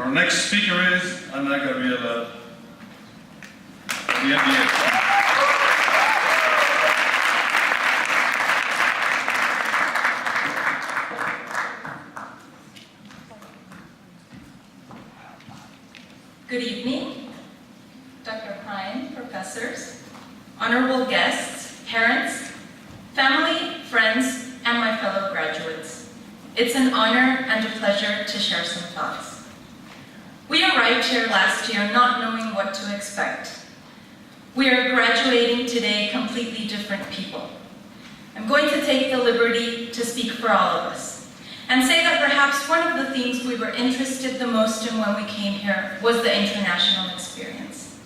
Our next speaker is Ana Gabriela. The Good evening, Dr. Prime, professors, honorable guests, parents, family, friends, and my fellow graduates. It's an honor and a pleasure to share some thoughts. We arrived here last year not knowing what to expect. We are graduating today completely different people. I'm going to take the liberty to speak for all of us and say that perhaps one of the things we were interested the most in when we came here was the international experience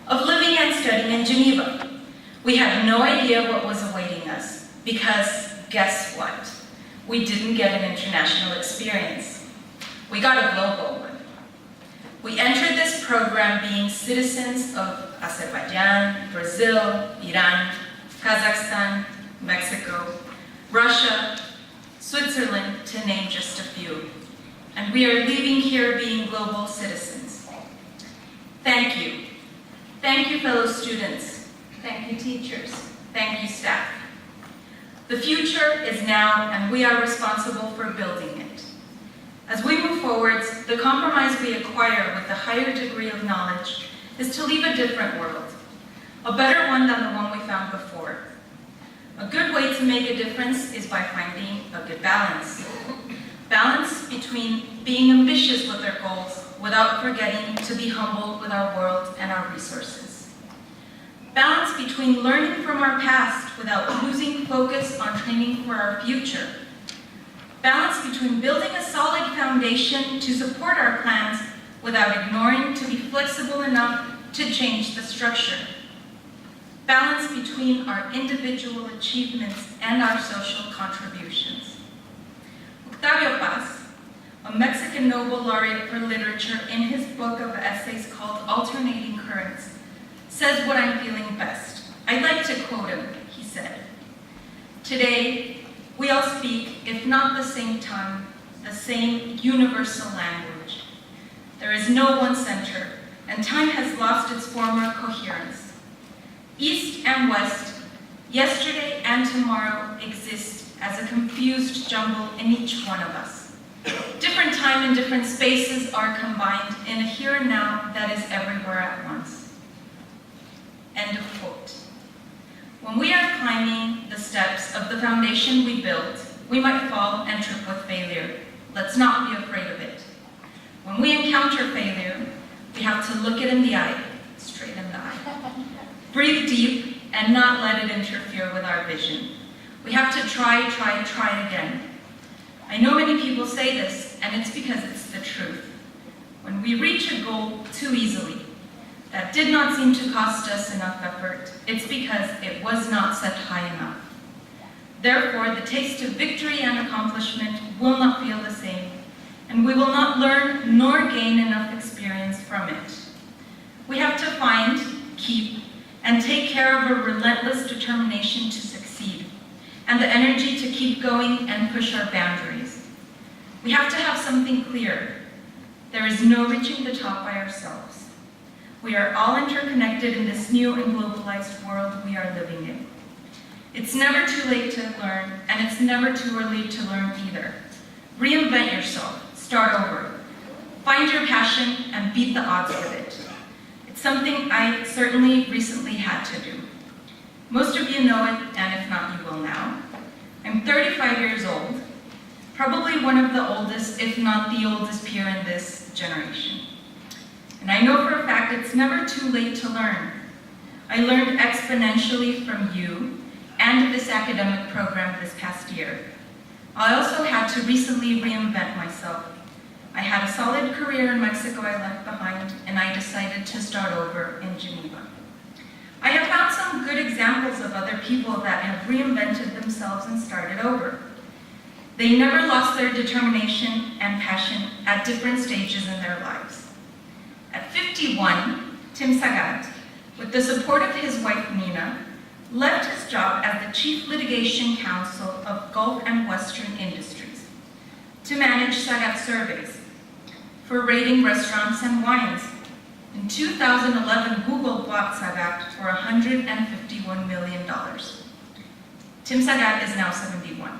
of living and studying in Geneva. We had no idea what was awaiting us because guess what? We didn't get an international experience. We got a global one. We entered this program being citizens of Azerbaijan, Brazil, Iran, Kazakhstan, Mexico, Russia, Switzerland, to name just a few. And we are leaving here being global citizens. Thank you. Thank you, fellow students. Thank you, teachers. Thank you, staff. The future is now, and we are responsible for building it. As we move forwards, the compromise we acquire with a higher degree of knowledge is to leave a different world, a better one than the one we found before. A good way to make a difference is by finding a good balance. Balance between being ambitious with our goals without forgetting to be humble with our world and our resources. Balance between learning from our past without losing focus on training for our future. Balance between building a solid foundation to support our plans without ignoring to be flexible enough to change the structure. Balance between our individual achievements and our social contributions. Octavio Paz, a Mexican Nobel laureate for literature, in his book of essays called Alternating Currents, says what I'm feeling best. I'd like to quote him. He said, "Today, we all speak, if not the same tongue, the same universal language. There is no one center, and time has lost its former coherence. East and West, yesterday and tomorrow exist as a confused jumble in each one of us. Different time and different spaces are combined in a here and now that is everywhere at once." End of quote. When we are climbing the steps of the foundation we built, we might fall and trip with failure. Let's not be afraid of it. When we encounter failure, we have to look it in the eye, straight in the eye. Breathe deep and not let it interfere with our vision. We have to try again. I know many people say this, and it's because it's the truth. When we reach a goal too easily, that did not seem to cost us enough effort, it's because it was not set high enough. Therefore, the taste of victory and accomplishment will not feel the same, and we will not learn nor gain enough experience from it. We have to find, keep, and take care of a relentless determination to succeed, and the energy to keep going and push our boundaries. We have to have something clear. There is no reaching the top by ourselves. We are all interconnected in this new and globalized world we are living in. It's never too late to learn, and it's never too early to learn either. Reinvent yourself, start over. Find your passion and beat the odds with it. It's something I certainly recently had to do. Most of you know it, and if not, you will now. I'm 35 years old, probably one of the oldest, if not the oldest peer in this generation. And I know for a fact it's never too late to learn. I learned exponentially from you and this academic program this past year. I also had to recently reinvent myself. I had a solid career in Mexico I left behind, and I decided to start over in Geneva. I have found some good examples of other people that have reinvented themselves and started over. They never lost their determination and passion at different stages in their lives. At 51, Tim Sagat, with the support of his wife Nina, left his job as the Chief Litigation Counsel of Gulf and Western Industries to manage Sagat surveys. for rating restaurants and wines. In 2011, Google bought Sagat for $151 million. Tim Sagat is now 71.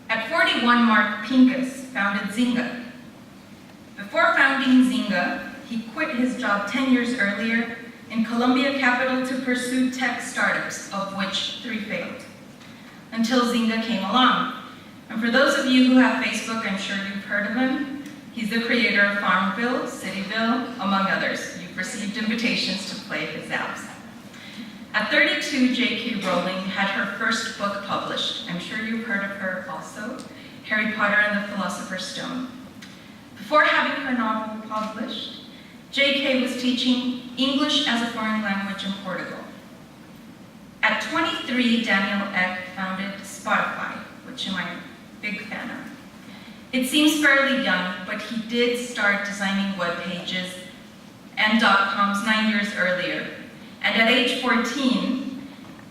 At 41, Mark Pincus founded Zynga. Before founding Zynga, he quit his job 10 years earlier in Columbia Capital to pursue tech startups, of which 3 failed, until Zynga came along. And for those of you who have Facebook, I'm sure you've heard of him. He's the creator of Farmville, Cityville, among others. You've received invitations to play his apps. At 32, J.K. Rowling had her first book published. I'm sure you've heard of her also, Harry Potter and the Philosopher's Stone. Before having her novel published, J.K. was teaching English as a foreign language in Portugal. At 23, Daniel Ek founded Spotify, which I'm a big fan of. It seems fairly young, but he did start designing web pages and .coms 9 years earlier. And at age 14,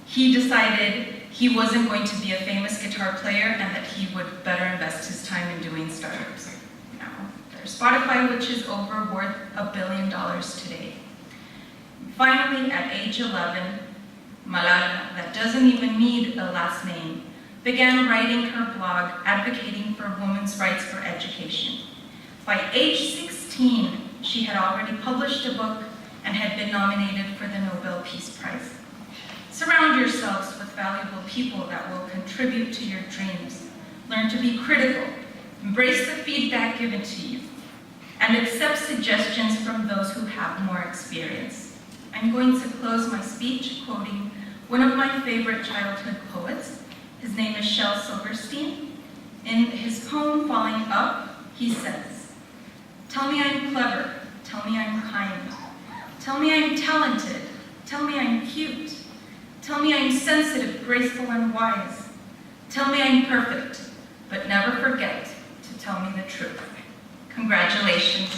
he decided he wasn't going to be a famous guitar player and that he would better invest his time in doing startups. Now, there's Spotify, which is worth $1 billion today. Finally, at age 11, Malala, that doesn't even need a last name, began writing her blog advocating for women's rights for education. By age 16, she had already published a book and had been nominated for the Nobel Peace Prize. Surround yourselves with valuable people that will contribute to your dreams. Learn to be critical, embrace the feedback given to you, and accept suggestions from those who have more experience. I'm going to close my speech quoting one of my favorite childhood poets. His name is Shel Silverstein. In his poem, Falling Up, he says, "Tell me I'm clever, tell me I'm kind, tell me I'm talented, tell me I'm cute, tell me I'm sensitive, graceful, and wise, tell me I'm perfect, but never forget to tell me the truth." Congratulations.